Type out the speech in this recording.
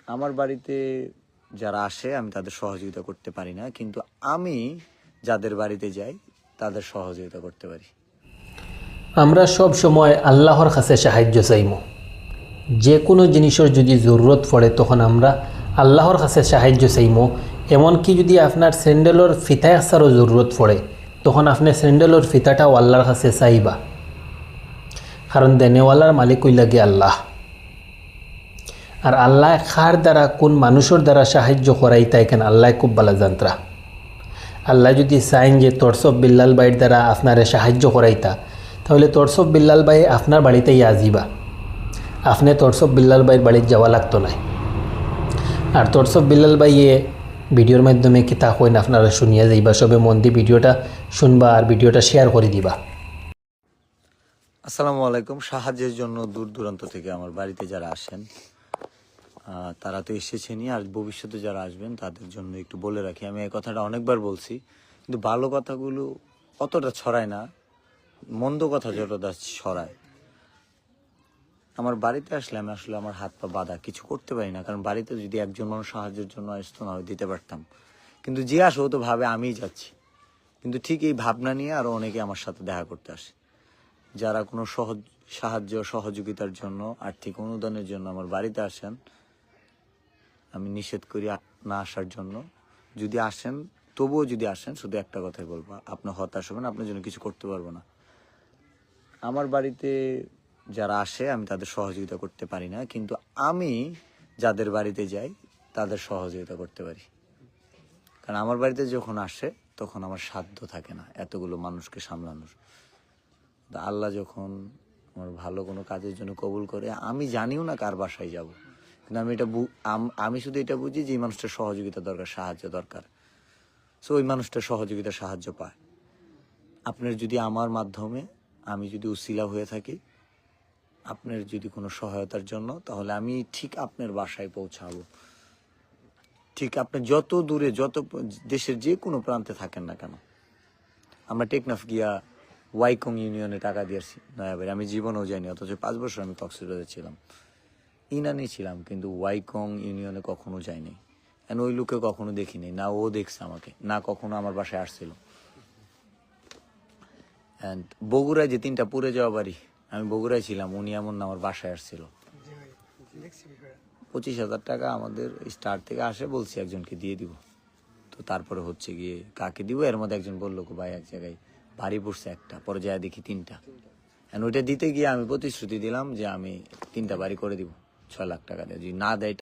আমার বাড়িতে যারা আসে আমি তাদের সহযোগিতা করতে পারি না, কিন্তু আমি যাদের বাড়িতে যাই তাদের সহযোগিতা করতে পারি। আমরা সব সময় আল্লাহর কাছে সাহায্য চাইমু। যে কোনো জিনিসের যদি জরুরত পড়ে তখন আমরা আল্লাহর কাছে সাহায্য চাইমু। এমনকি যদি আপনার স্যান্ডেলের ফিতা আসারও জরুরত পড়ে তখন আপনি স্যান্ডেলের ফিতাটাও আল্লাহর কাছে চাইবা, কারণ দেনেওয়ালার মালিক হইলাগে আল্লাহ। আর আল্লাহ কার দ্বারা কোন মানুষের দ্বারা সাহায্য করাই তাই কেন আল্লাহ খুব ভালো জানত্রা। আল্লাহ যদি চাইন যে তরসব বিল্লাল ভাইয়ের দ্বারা আপনারে সাহায্য করাইতা, তাহলে তরসব বিল্লাল ভাই আপনার বাড়িতেই আজিবা, আপনি তরসব বিল্লাল ভাইয়ের বাড়িতে যাওয়া লাগতো না। আর তরসব বিল্লাল ভাইয়ে ভিডিওর মাধ্যমে কিতা কইন আপনারা শুনিয়া যাইবা। সবে মন দিয়ে ভিডিওটা শুনবা আর ভিডিওটা শেয়ার করে দিবা। আসসালামু আলাইকুম। সাহায্যের জন্য দূর দূরান্ত থেকে আমার বাড়িতে যারা আসেন তারা তো এসেছেনই, আর ভবিষ্যতে যারা আসবেন তাদের জন্য একটু বলে রাখি। আমি এই কথাটা অনেকবার বলছি, কিন্তু ভালো কথাগুলো অতটা ছড়ায় না, মন্দ কথা যতটা ছড়ায়। আমার বাড়িতে আসলে আমি আসলে আমার হাত পা বাঁধা, কিছু করতে পারি না, কারণ বাড়িতে যদি একজন মানুষ সাহায্যের জন্য আসতো না হয় দিতে পারতাম, কিন্তু যে আসো তো ভাবে আমিই যাচ্ছি। কিন্তু ঠিক এই ভাবনা নিয়ে আরও অনেকে আমার সাথে দেখা করতে আসে, যারা কোনো সাহায্য সহযোগিতার জন্য, আর্থিক অনুদানের জন্য আমার বাড়িতে আসেন। আমি নিষেধ করি না আসার জন্য। যদি আসেন, তবুও যদি আসেন, শুধু একটা কথাই বলবো, আপনি হতাশ হবেন, আপনার জন্য কিছু করতে পারবো না। আমার বাড়িতে যারা আসে আমি তাদের সহযোগিতা করতে পারি না, কিন্তু আমি যাদের বাড়িতে যাই তাদের সহযোগিতা করতে পারি। কারণ আমার বাড়িতে যখন আসে তখন আমার সাধ্য থাকে না এতগুলো মানুষকে সামলানোর। আল্লাহ যখন আমার ভালো কোনো কাজের জন্য কবুল করে, আমি জানিও না কার বাসায় যাব, কিন্তু আমি শুধু এটা বুঝি যে এই মানুষটার সহযোগিতা দরকার, সাহায্য দরকার। সো ওই মানুষটার সহযোগিতা সাহায্য পায়। আপনার যদি আমার মাধ্যমে আমি যদি উসিলা হয়ে থাকি আপনার যদি কোনো সহায়তার জন্য, তাহলে আমি ঠিক আপনার বাসায় পৌঁছাবো। ঠিক আপনি যত দূরে, যত দেশের যে কোনো প্রান্তে থাকেন না কেন। আমরা টেকনাফ গিয়া ওয়াইকং ইউনিয়নে টাকা দিয়েছি নয়াবাড়ি, আমি জীবনেও যাইনি, অথচ 5 বছর আমি কক্সবাজারে ছিলাম, ইনানি ছিলাম, কিন্তু ওয়াইকং ইউনিয়নে কখনো যাইনি। ওই লোকে কখনো দেখিনি, না ও দেখছে আমাকে, না কখনো আমার বাসায় আসছিল। অ্যান্ড বগুড়ায় যে 3টা পুড়ে যাওয়া বাড়ি, আমি বগুড়ায় ছিলাম, উনি এমন না আমার বাসায় আসছিল। 25,000 টাকা আমাদের স্টার থেকে আসে, বলছি একজনকে দিয়ে দিব। তো তারপরে হচ্ছে গিয়ে কাকে দিব, এর মধ্যে একজন বললো ভাই এক জায়গায় বাড়ি পড়ছে একটা, পরে যায় দেখি 3টা। ওইটা দিতে গিয়ে আমি প্রতিশ্রুতি দিলাম যে আমি 3টা বাড়ি করে দিব 6 লাখ টাকা দিয়ে, যদি না দেয়